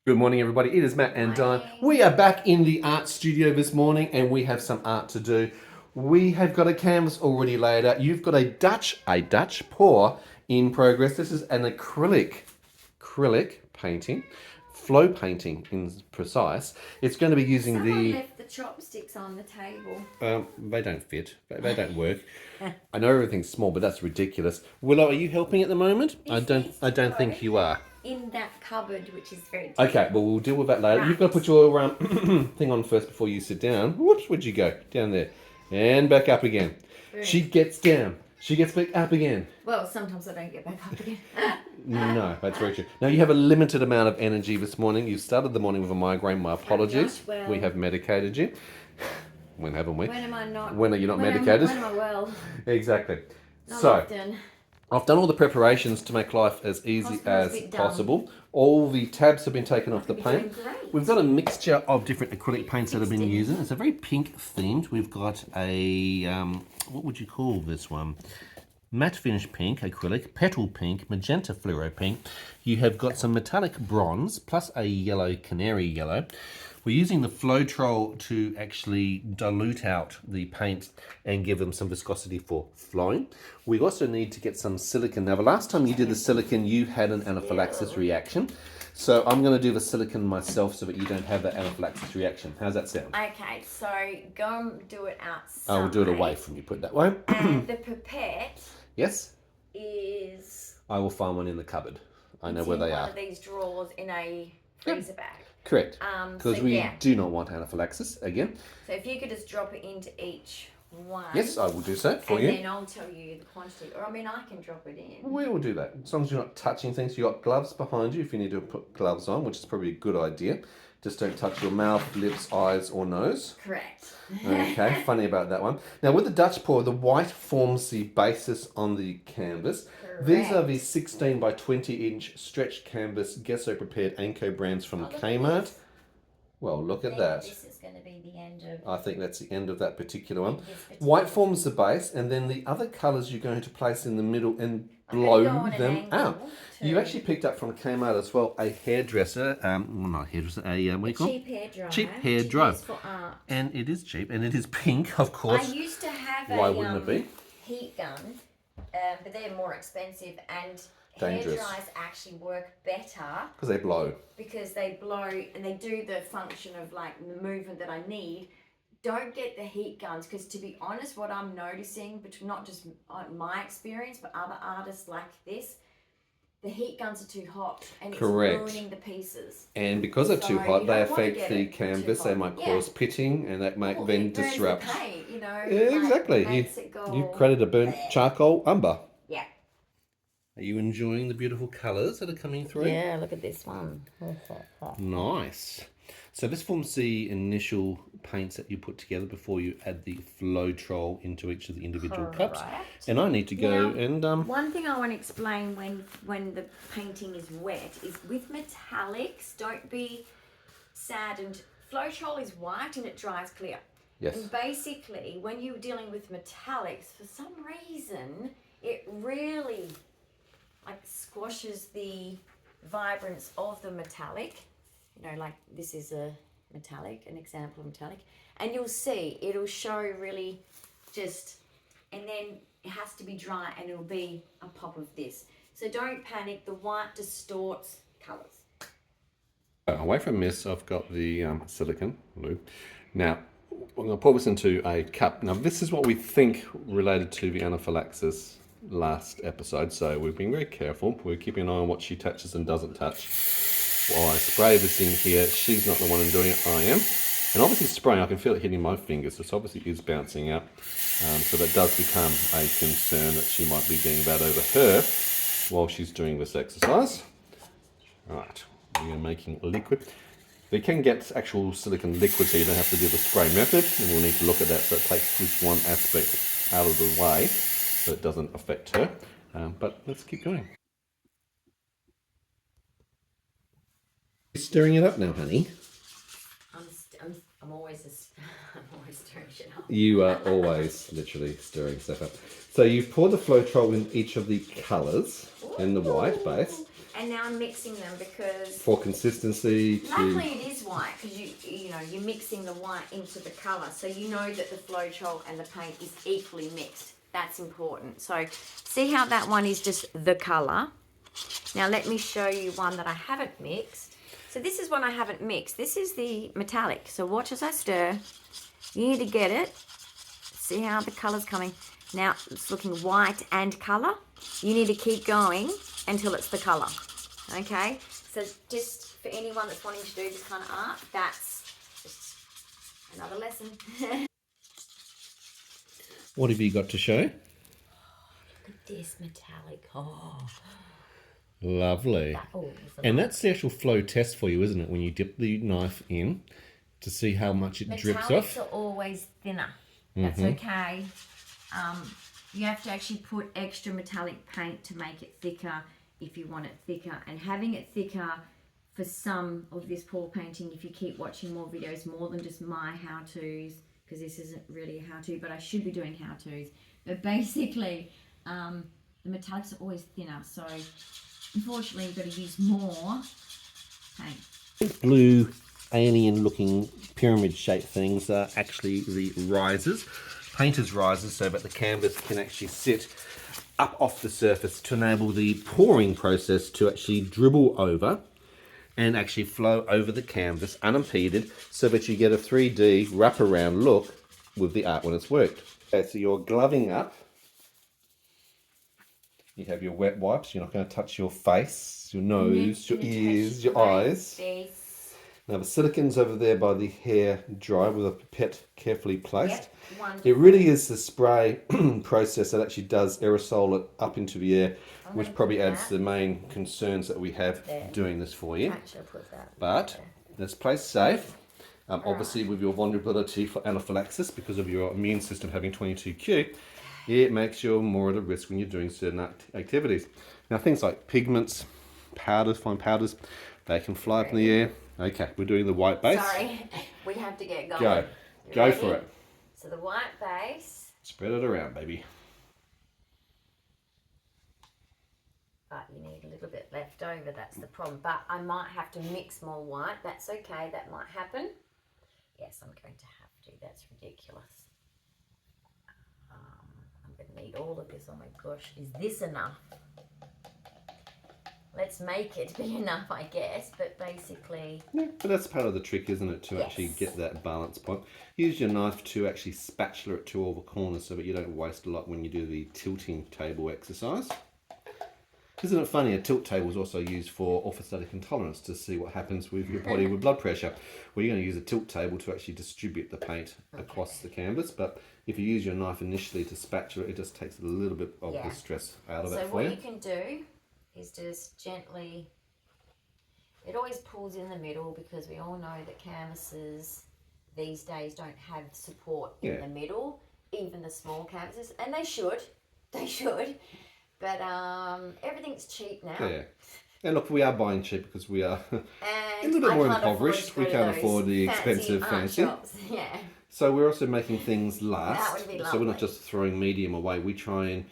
Good morning, everybody. It is Matt and Dyan. We are back in the art studio this morning and we have some art to do. We have got a canvas already laid out. You've got a Dutch pour in progress. This is an acrylic painting, flow painting in precise. It's going to be using Someone left the chopsticks on the table. They don't fit. They don't work. I know everything's small, but that's ridiculous. Willow, are you helping at the moment? I don't think you are. In that cupboard, which is very difficult. Okay, well, we'll deal with that later. Right. You've got to put your thing on first before you sit down. Where'd you go? Down there. And back up again. Good. She gets down. She gets back up again. Well, sometimes I don't get back up again. No, that's very true. Now, you have a limited amount of energy this morning. You started the morning with a migraine. My apologies. Well. We have medicated you. When haven't we? When am I not? When are you not medicated? When am I well? Exactly. Not so, often. I've done all the preparations to make life as easy as possible. All the tabs have been taken off the paint. We've got a mixture of different acrylic paints that I've been using. It's a very pink themed. We've got a, what would you call this one? Matte finish pink acrylic, petal pink, magenta fluoro pink. You have got some metallic bronze plus a yellow canary yellow. We're using the Floetrol to actually dilute out the paint and give them some viscosity for flowing. We also need to get some silicone. Now, the last time you did the silicone, you had an anaphylaxis reaction. So I'm going to do the silicone myself so that you don't have that anaphylaxis reaction. How's that sound? Okay, so go and do it outside. I will do it away from you, put it that way. And the pipette Yes? is... I will find one in the cupboard. I know where they are. One of these drawers in a freezer bag. Correct. Because so, we do not want anaphylaxis again. So if you could just drop it into each one. Yes, I will do so for you. And then I'll tell you the quantity. Or I mean, I can drop it in. We will do that. As long as you're not touching things. You've got gloves behind you if you need to put gloves on, which is probably a good idea. Just don't touch your mouth, lips, eyes, or nose. Correct. Okay, funny about that one. Now, with the Dutch pour, the white forms the basis on the canvas. Correct. These are the 16 by 20 inch stretched canvas gesso prepared Anko brands from Kmart. Well, look at that. This is going to be the end of... I think that's the end of that particular one. White forms the base, and then the other colours you're going to place in the middle and blow them out. You actually picked up from Kmart as well a hairdresser, well, not a hairdresser, what do you call it? Cheap hairdryer. Cheap hairdryer. For art. And it is cheap, and it is pink, of course. I used to have Why wouldn't it be? Heat gun, but they're more expensive, and dangerous. Hairdryers actually work better because they blow. Because they blow and they do the function of like the movement that I need. Don't get the heat guns, because to be honest, what I'm noticing, but not just my experience, but other artists like this, the heat guns are too hot and it's ruining the pieces. And because they're too hot, they affect the canvas. They might cause pitting, and that might then disrupt. The paint, you know, exactly. You've created a burnt charcoal umber. Yeah. Are you enjoying the beautiful colours that are coming through? Yeah, look at this one. Nice. So this forms the initial paints that you put together before you add the Floetrol into each of the individual cups. And I need to go and... One thing I want to explain when the painting is wet is with metallics, don't be sad. And Floetrol is white and it dries clear. Yes. And basically, when you're dealing with metallics, for some reason, it really like squashes the vibrance of the metallic. You know, like this is a metallic, an example of metallic. And you'll see, it'll show really just, and then it has to be dry and it'll be a pop of this. So don't panic, the white distorts colours. Away from this, I've got the silicone glue. Now, I'm going to pour this into a cup. Now, this is what we think related to the anaphylaxis last episode. So we've been very careful. We're keeping an eye on what she touches and doesn't touch. While I spray this in here, she's not the one doing it, I am. And obviously spraying, I can feel it hitting my fingers. This obviously is bouncing out. So that does become a concern that she might be getting that over her while she's doing this exercise. Right, we are making liquid. They can get actual silicone liquid, so you don't have to do the spray method. And we'll need to look at that so it takes this one aspect out of the way so it doesn't affect her. But let's keep going. Stirring it up now, honey. I'm always always stirring shit up. You are always literally stirring stuff up. So you've poured the Floetrol in each of the colours in the white base. And now I'm mixing them because for consistency. luckily it is white because you know you're mixing the white into the colour, so you know that the Floetrol and the paint is equally mixed. That's important. So see how that one is just the colour. Now let me show you one that I haven't mixed. So this is one I haven't mixed. This is the metallic. So watch as I stir. You need to get it. See how the colour's coming. Now it's looking white and colour. You need to keep going until it's the colour. Okay? So just for anyone that's wanting to do this kind of art, that's just another lesson. What have you got to show? Look at this metallic. Oh. Lovely. And that's the actual flow test for you, isn't it? When you dip the knife in to see how much it drips off. Metallics are always thinner. That's okay. You have to actually put extra metallic paint to make it thicker if you want it thicker. And having it thicker for some of this pour painting, if you keep watching more videos, more than just my how-tos, because this isn't really a how-to, but I should be doing how-tos. But basically, the metallics are always thinner. So unfortunately, you've got to use more paint. Blue alien looking pyramid shaped things are actually the risers, painter's risers, so that the canvas can actually sit up off the surface to enable the pouring process to actually dribble over and actually flow over the canvas unimpeded, so that you get a 3D wraparound look with the art when it's worked. Okay, so you're gloving up. You have your wet wipes. You're not going to touch your face, your nose, your ears, your eyes. Now the silicon's over there by the hair dryer with a pipette carefully placed. Yep, it really is the spray process that actually does aerosol it up into the air, which probably adds to the main concerns that we have doing this for you. Actually, put that but let's play safe. Obviously with your vulnerability for anaphylaxis because of your immune system having 22q, it makes you more at a risk when you're doing certain activities. Now things like pigments, powders, fine powders, they can fly up in the air. Okay, we're doing the white base. Sorry, we have to get going. Go. Go for it. So the white base. Spread it around, baby. But you need a little bit left over, that's the problem. But I might have to mix more white. That's okay, that might happen. Yes, I'm going to have to. That's ridiculous. I'm going to need all of this. Oh my gosh, is this enough? Let's make it be enough, I guess, but basically... Yeah, but that's part of the trick, isn't it, to actually get that balance point. Use your knife to actually spatula it to all the corners so that you don't waste a lot when you do the tilting table exercise. Isn't it funny, a tilt table is also used for orthostatic intolerance to see what happens with your body with blood pressure. Well, you're going to use a tilt table to actually distribute the paint across the canvas, but if you use your knife initially to spatula it, just takes a little bit of the stress out of it for you. So what you can do is just gently, it always pulls in the middle because we all know that canvases these days don't have support in the middle, even the small canvases, and they should, but everything's cheap now. Yeah, and look, we are buying cheap because we are a little bit more impoverished. We can't afford the expensive fancy. Yeah. So we're also making things last. That would be lovely. So we're not just throwing medium away. We try and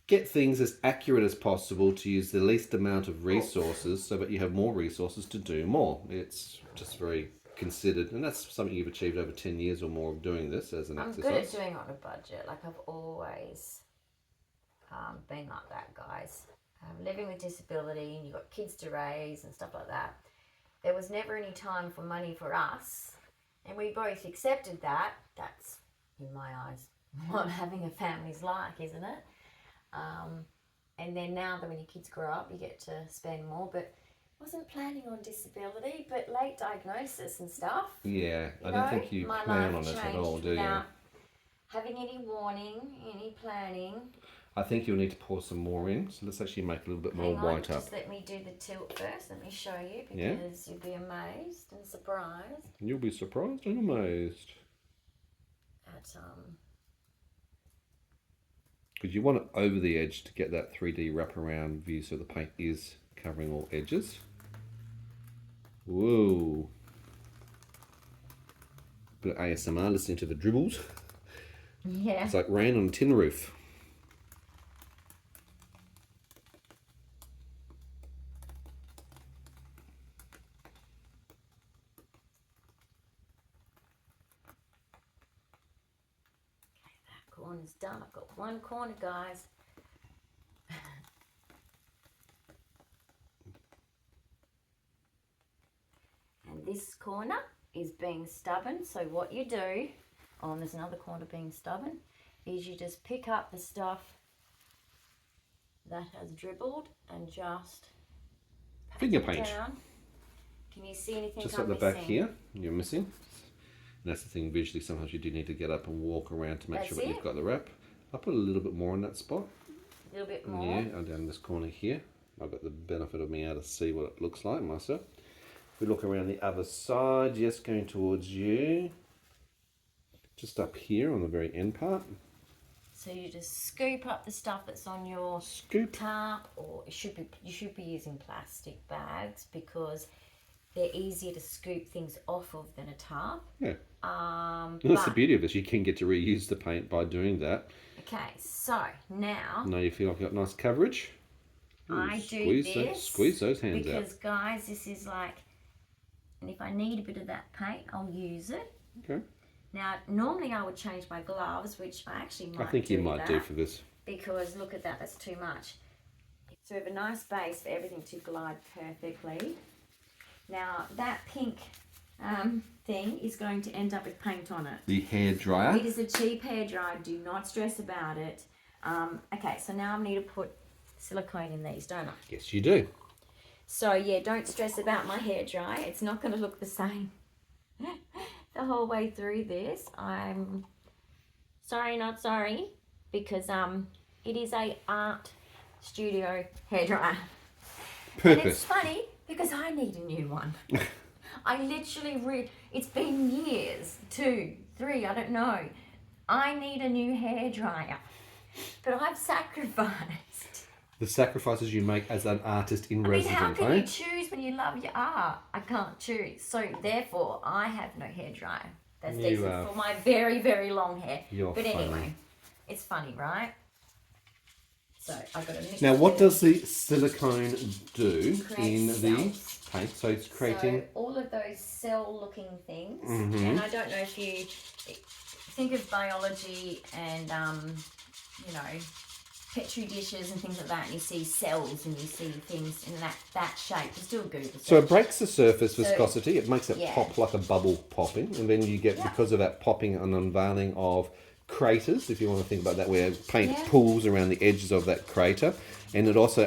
get things as accurate as possible to use the least amount of resources so that you have more resources to do more. It's just very considered, and that's something you've achieved over 10 years or more of doing this as an exercise. I'm good at doing it on a budget. Like I've always been like that, guys. Living with disability and you've got kids to raise and stuff like that. There was never any time for money for us, and we both accepted that. That's, in my eyes, what having a family's like, isn't it? And then now that when your kids grow up, you get to spend more, but wasn't planning on disability, but late diagnosis and stuff. Yeah, I don't think you plan on it at all, do you? Having any warning, any planning. I think you'll need to pour some more in, so let's actually make a little bit more white up. Just let me do the tilt first, let me show you, because you'll be amazed and surprised. You'll be surprised and amazed. At, because you want it over the edge to get that 3D wraparound view so the paint is covering all edges. Whoa. Bit of ASMR, listening to the dribbles. Yeah. It's like rain on a tin roof. Corner's done. I've got one corner, guys. And this corner is being stubborn. So what you do, oh, and there's another corner being stubborn, is you just pick up the stuff that has dribbled and just Finger paint. down. Can you see anything Just I'm at the back missing? here, you're missing. And that's the thing, visually, sometimes you do need to get up and walk around to make That's sure that it. you've got the wrap. I'll put a little bit more on that spot. A little bit more. Yeah, and down this corner here. I've got the benefit of being able to see what it looks like myself. If we look around the other side, yes, going towards you. Just up here on the very end part. So you just scoop up the stuff that's on your Scoop. tarp, or you should be using plastic bags because they're easier to scoop things off of than a tarp. Yeah. That's the But- beauty of this. You can get to reuse the paint by doing that. Okay, so now Now you feel like you've got nice coverage. Ooh, I do squeeze this squeeze those hands because out. guys, this is like, and if I need a bit of that paint, I'll use it. Okay. Now, normally I would change my gloves, which I actually might I think you do might that, do for this. because look at that, that's too much. So we have a nice base for everything to glide perfectly. Now that pink thing is going to end up with paint on it. The hair dryer. It is a cheap hairdryer, do not stress about it. Okay, so now I need to put silicone in these, don't I? Yes, you do. So yeah, don't stress about my hairdryer. It's not going to look the same the whole way through this. I'm sorry, not sorry, because it is a art studio hairdryer. And it's Purpose. funny because I need a new one. I literally it's been years, 2, 3, I don't know. I need a new hairdryer, but I've sacrificed. The sacrifices you make as an artist in I mean, how residence, can you eh? choose when you love your art? I can't choose. So therefore, I have no hairdryer. That's You decent are- for my very, very long hair. You're But funny. anyway, it's funny, right? So I've got to mix Now, what it. does the silicone do Create in the cells. paint? So it's creating. So all of those cell-looking things, Mhm. and I don't know if you think of biology and you know, petri dishes and things like that, and you see cells and you see things in that shape. Just do a Google search. So it breaks the surface So- viscosity. It makes it yeah. pop like a bubble popping, and then you get, Yeah. because of that popping, an unveiling of craters, if you want to think about that, where paint Yeah. pools around the edges of that crater, and it also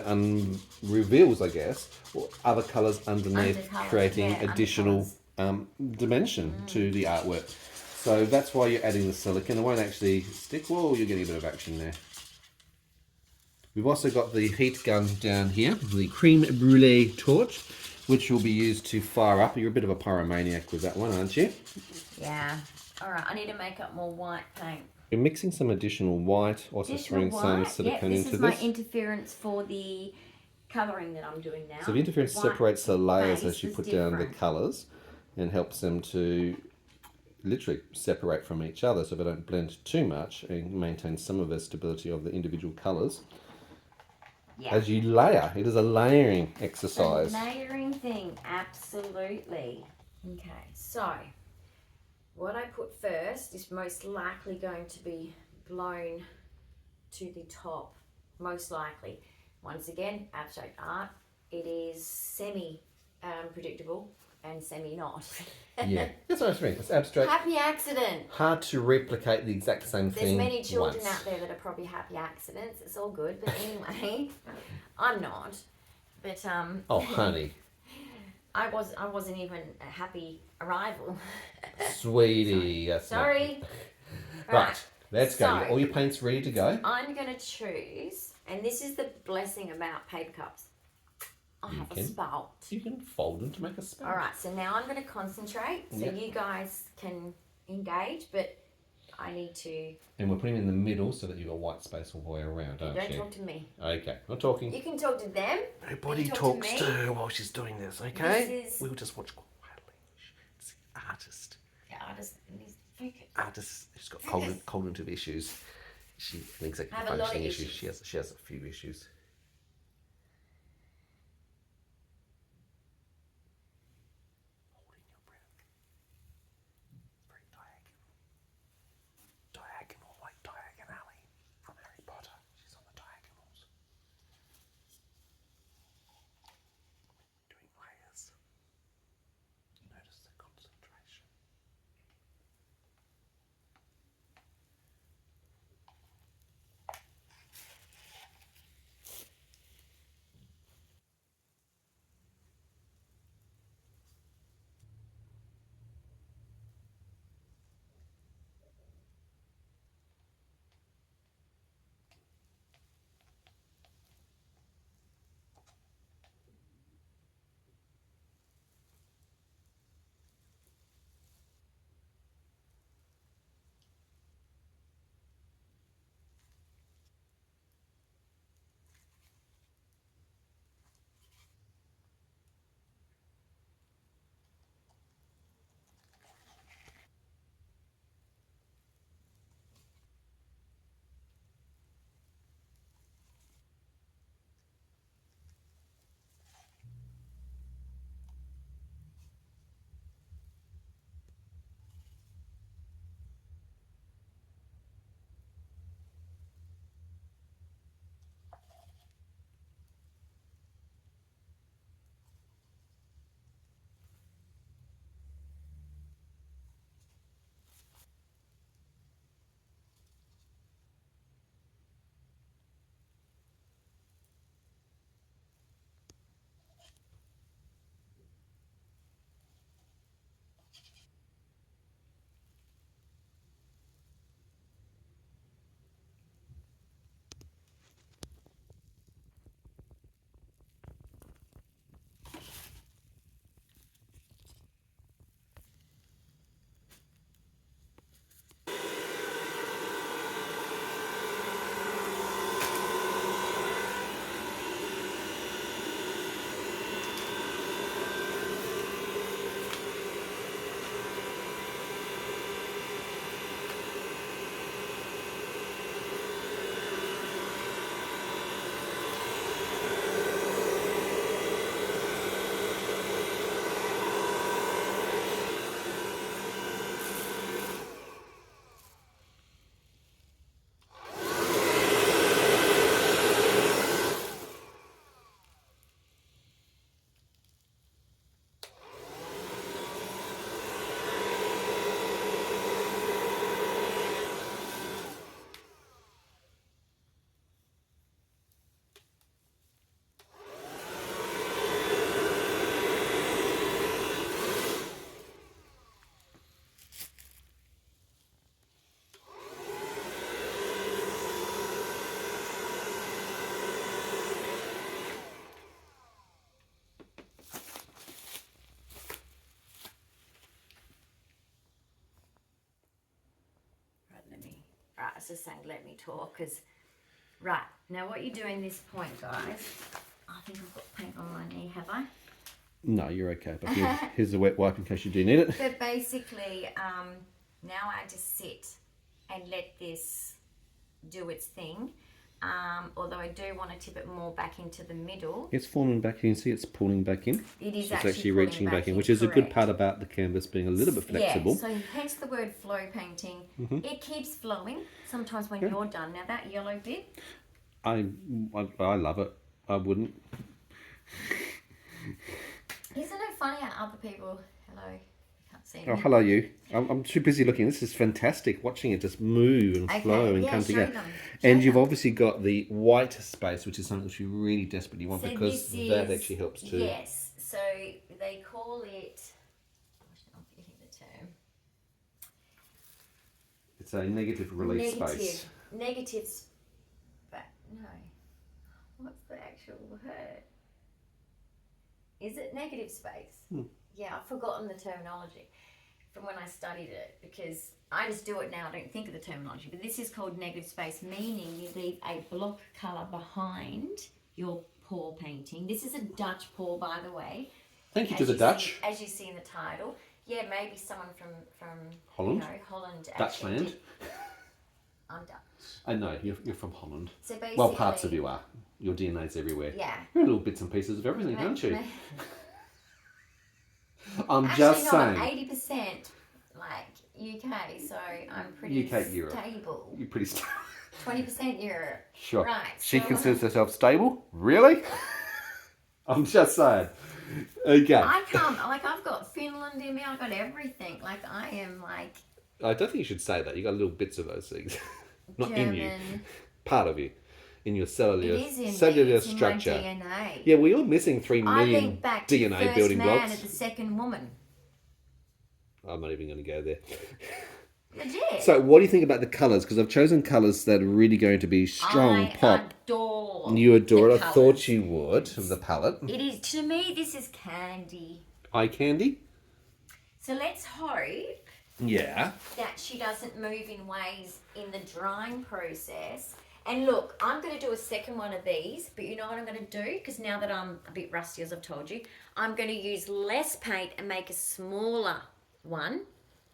reveals, I guess, other colours underneath, Undercolours, creating yeah, additional dimension to the artwork. So that's why you're adding the silicone. It won't actually stick. Whoa, you're getting a bit of action there. We've also got the heat gun down here, the creme brulee torch, which will be used to fire up. You're a bit of a pyromaniac with that one, aren't you? Yeah. All right. I need to make up more white paint. You're mixing some additional white, also Additional throwing some white. silicone Yep, this into is my this. interference for the colouring that I'm doing now. So the interference white separates the layers base as you is put down the different. colours, and helps them to literally separate from each other so they don't blend too much, and maintain some of the stability of the individual colours. Yeah. As you layer, it is a layering The exercise. layering thing, absolutely. Okay, so what I put first is most likely going to be blown to the top, most likely. Once again, abstract art, it is semi-predictable and semi-not. Yeah, that's what I mean. It's abstract. Happy accident. Hard to replicate the exact same There's thing many children once. out there that are probably happy accidents. It's all good, but anyway, I'm not. But Oh, honey, I wasn't even a happy arrival. sweetie. that's not- Sorry. Right, let's go. So- All your paint's ready to go. I'm gonna choose, and this is the blessing about paper cups. I have a can. spout. You can fold them to make a spout. All right, so now I'm gonna concentrate, so Yeah. you guys can engage, but I need to. And we're putting them in the middle so that you've got white space all the way around, don't Don't you? talk to me. Okay, not talking. You can talk to them. Nobody talk to talks me. to her while she's doing this, okay? This is- We'll just watch quietly. It's the artist. artist in his focus. Artist, she's got cognitive issues. She an I executive have a lot of functioning issues. issues. She has a few issues. Holding your breath. Very diagonal. Diagonal, like Diagon Alley from Harry Potter. She's on the diagonals. Doing layers. Notice the concentration. Right, it's just saying let me talk, because right now what you do in this point, guys, I think I've got paint on my knee, have I? No, you're okay. But here's the wet wipe in case you do need it. But basically, now I just sit and let this do its thing. Although I do want to tip it more back into the middle. It's falling back. You can see it's pulling back in. It is It's actually reaching back in, which is a good part about the canvas being a little bit flexible. Yeah, so hence the word flow painting. It keeps flowing. Sometimes when you're done. Now that yellow bit. I love it. I wouldn't. Isn't it funny how other people... Hello. Can't see me. Oh, hello you. I'm too busy looking. This is fantastic. Watching it just move and flow and come together. And you've obviously got the white space, which is something that you really desperately want, because that actually helps too. Yes. So they call it... I'm forgetting the term. It's a negative relief space. Negative... No. What's the actual word? Is it negative space? Yeah, I've forgotten the terminology from when I studied it, because I just do it now. I don't think of the terminology, but this is called negative space, meaning you leave a block colour behind your pour painting. This is a Dutch pour, by the way. Thank you to the Dutch. As you see in the title. Yeah, maybe someone from Holland? Holland. Dutchland? Actually I'm Dutch. I know, you're from Holland. So basically... Well, parts of you are. Your DNA's everywhere. Yeah. You're little bits and pieces of everything, aren't you? I'm Actually, just no, saying. I'm 80% like UK, so I'm pretty Europe. stable. You're pretty stable. 20% Europe. Sure. Right. She so considers herself stable? Really? I'm just saying. Okay. I can't, I've got Finland in me, I've got everything. I am I don't think you should say that. You got little bits of those things. Not German. in you. Part of you. In your cellular, It is in cellular me. It's structure. In my DNA. Yeah, well, you're missing 3 I million link back to DNA the first building man blocks. and the second woman. I'm not even going to go there. Legit. So, what do you think about the colours? Because I've chosen colours that are really going to be strong pop. I adore. You adore it. the I thought colours. you would. The palette. It is, to me, this is candy. Eye candy. So let's hope Yeah. that she doesn't move in ways in the drying process. And look, I'm going to do a second one of these, but you know what I'm going to do? Because now that I'm a bit rusty, as I've told you, I'm going to use less paint and make a smaller one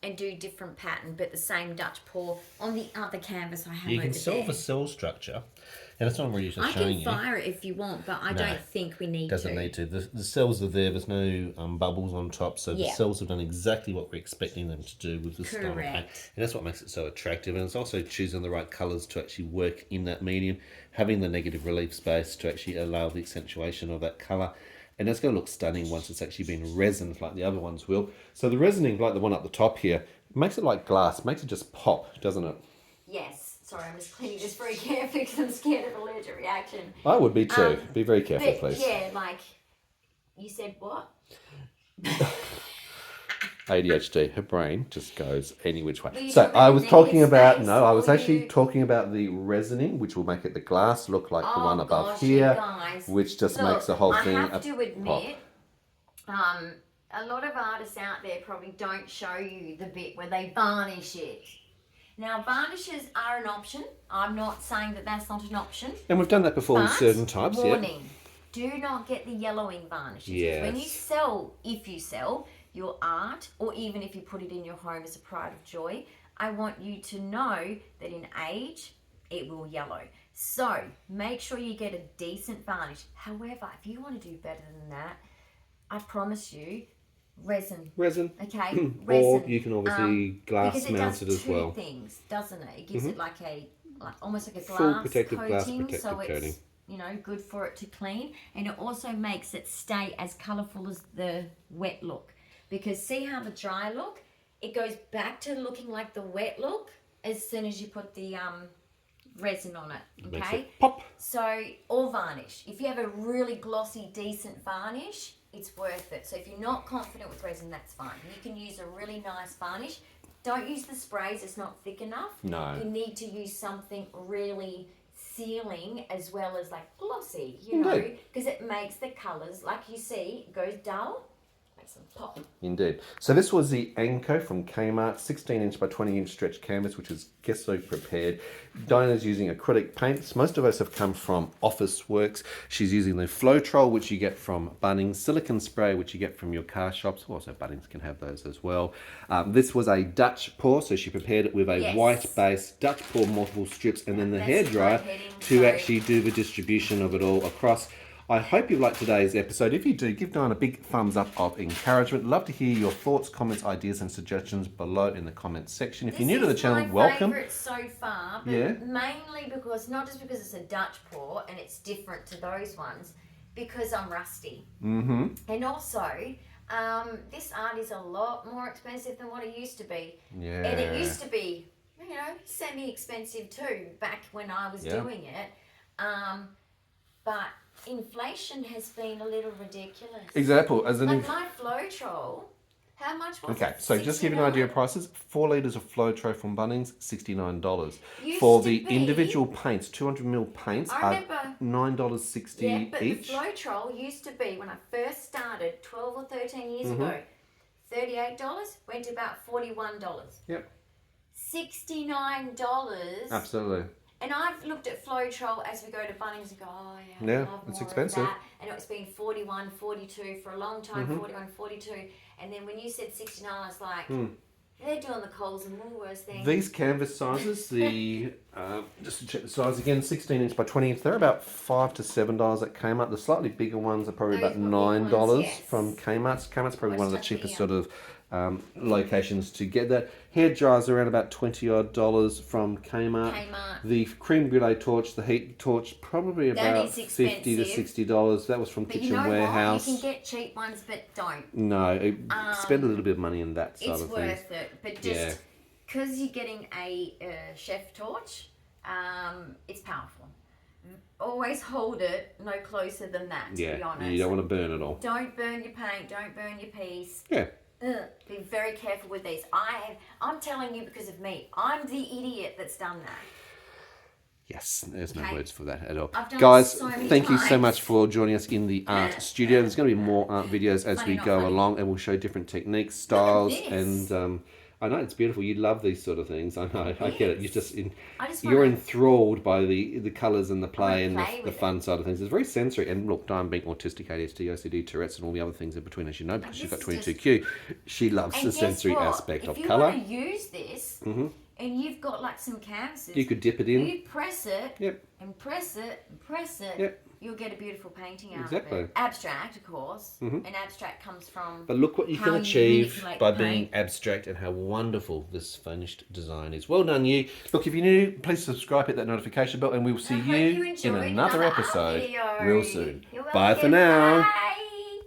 and do different pattern, but the same Dutch pour on the other canvas I have You over can solve there. a cell structure, and that's not really just I showing can you. fire it if you want, but I don't think we need Doesn't to. need to. The cells are there. There's no bubbles on top, so the Yeah. cells have done exactly what we're expecting them to do with the style of paint, Correct. and that's what makes it so attractive. And it's also choosing the right colours to actually work in that medium, having the negative relief space to actually allow the accentuation of that colour. And it's going to look stunning once it's actually been resined like the other ones will. So the resining, like the one up the top here, makes it like glass, makes it just pop, doesn't it? Yes. Sorry, I'm just cleaning this very carefully because I'm scared of allergic reaction. I would be too. Be very careful, But please. yeah, you said what? ADHD, her brain just goes any which way. Were you So talking I about was the talking negative about, space, no, I or was were actually you- talking about the resining, which will make it the glass look like the one above gosh, you here, guys. which just Look, makes the whole thing I have a to pop. admit, a lot of artists out there probably don't show you the bit where they varnish it. Now, varnishes are an option. I'm not saying that that's not an option. And we've done that before with But, certain types, yeah. warning, do not get the yellowing varnishes. Because when you Yes. sell, if you sell your art, or even if you put it in your home as a pride of joy, I want you to know that in age, it will yellow. So, make sure you get a decent varnish. However, if you want to do better than that, I promise you, resin. Resin. Okay, Or resin. you can obviously glass because it mount does it as two well. things, doesn't it? It gives it like almost like a Full glass protective coating, glass protective so it's coating. good for it to clean, and it also makes it stay as colourful as the wet look. Because see how the dry look, it goes back to looking like the wet look as soon as you put the resin on it. Makes Okay, it pop. so, or varnish. If you have a really glossy, decent varnish, it's worth it. So if you're not confident with resin, that's fine. You can use a really nice varnish. Don't use the sprays, it's not thick enough. No. You need to use something really sealing as well as glossy, you know, Indeed. because it makes the colours, like you see, it goes dull, makes them pop. Indeed. So this was the Anko from Kmart, 16 inch by 20 inch stretch canvas, which is Gesso prepared. Diana's using acrylic paints. Most of us have come from Office Works. She's using the Floetrol, which you get from Bunnings, silicone spray, which you get from your car shops. Also, Bunnings can have those as well. This was a Dutch pour, so she prepared it with a Yes. white base, Dutch pour, multiple strips, and then the That's hairdryer hard-hitting, to so- actually do the distribution of it all across. I hope you liked today's episode. If you do, give Diane a big thumbs up of encouragement. Love to hear your thoughts, comments, ideas, and suggestions below in the comments section. If you're new to the channel, welcome. This is my favourite so far, but Yeah. mainly because, not just because it's a Dutch pour and it's different to those ones, because I'm rusty. Mm-hmm. And also, this art is a lot more expensive than what it used to be. Yeah. And it used to be, semi-expensive too, back when I was Yeah. doing it. But inflation has been a little ridiculous. Example, as an Like my Floetrol, how much was okay, it? so just to give you an idea of 69? prices, 4 litres of Floetrol from Bunnings, $69. Used For to the be- individual paints, 200ml paints I are remember- $9.60 Yeah, but each. the Floetrol used to be, when I first started 12 or 13 years Mm-hmm. ago, $38, went to about $41. Yep, $69. absolutely. And I've looked at Floetrol as we go to Bunnings and go, oh yeah, Yeah, I love it's more expensive. of that. And it's been 41, 42 for a long time, 41, 42. And then when you said 69, I was like, they're doing the Coles and Woolworths thing. These canvas sizes, the just to check the size again, 16 inch by 20 inch, they're about $5 to $7 at Kmart. The slightly bigger ones are probably Those about probably $9 ones, yes. from Kmart's. Kmart's probably one of the Touch me cheapest up. sort of locations to get that. Hair dryers are around about $20 odd from Kmart. Kmart. The cream brulee torch, the heat torch, probably about is $50 to expensive. $60. That was from But Kitchen you know Warehouse. what? You can get cheap ones, but don't. No, spend a little bit of money on that side It's of things. worth it. But just because you're getting a chef torch, it's powerful. Always hold it no closer than that, to be honest. You don't want to burn it all. Don't burn your paint, don't burn your piece. Yeah. Be very careful with these. I'm telling you because of me. I'm the idiot that's done that. Yes, there's no Okay. words for that at all. I've done Guys, so many thank you so times. much for joining us in the art studio. There's going to be more art videos as Funny, we not go funny. along, and we'll show different techniques, styles, this. and I know it's beautiful. You love these sort of things. I know. I get it. You I just you're wanna- enthralled by the colours and the play and play the with fun side of things. It's very sensory. And look, Dyan being autistic, ADHD, OCD, Tourette's, and all the other things in between, as you know, because she's got this is 22Q, she loves And the guess sensory what? aspect if of you colour. want to use this, and you've got like some canvases, You could dip it in. you press it, Yep. and press it, and press it, Yep. you'll get a beautiful painting out Exactly. of it. Abstract, of course. And abstract comes from... But look what you how can you achieve manipulate by the being paint. abstract and how wonderful this finished design is. Well done, you. Look, if you're new, please subscribe, hit that notification bell, and we'll see I hope you you in enjoyed another another art episode video. real soon. You're Bye for welcome. now. Bye.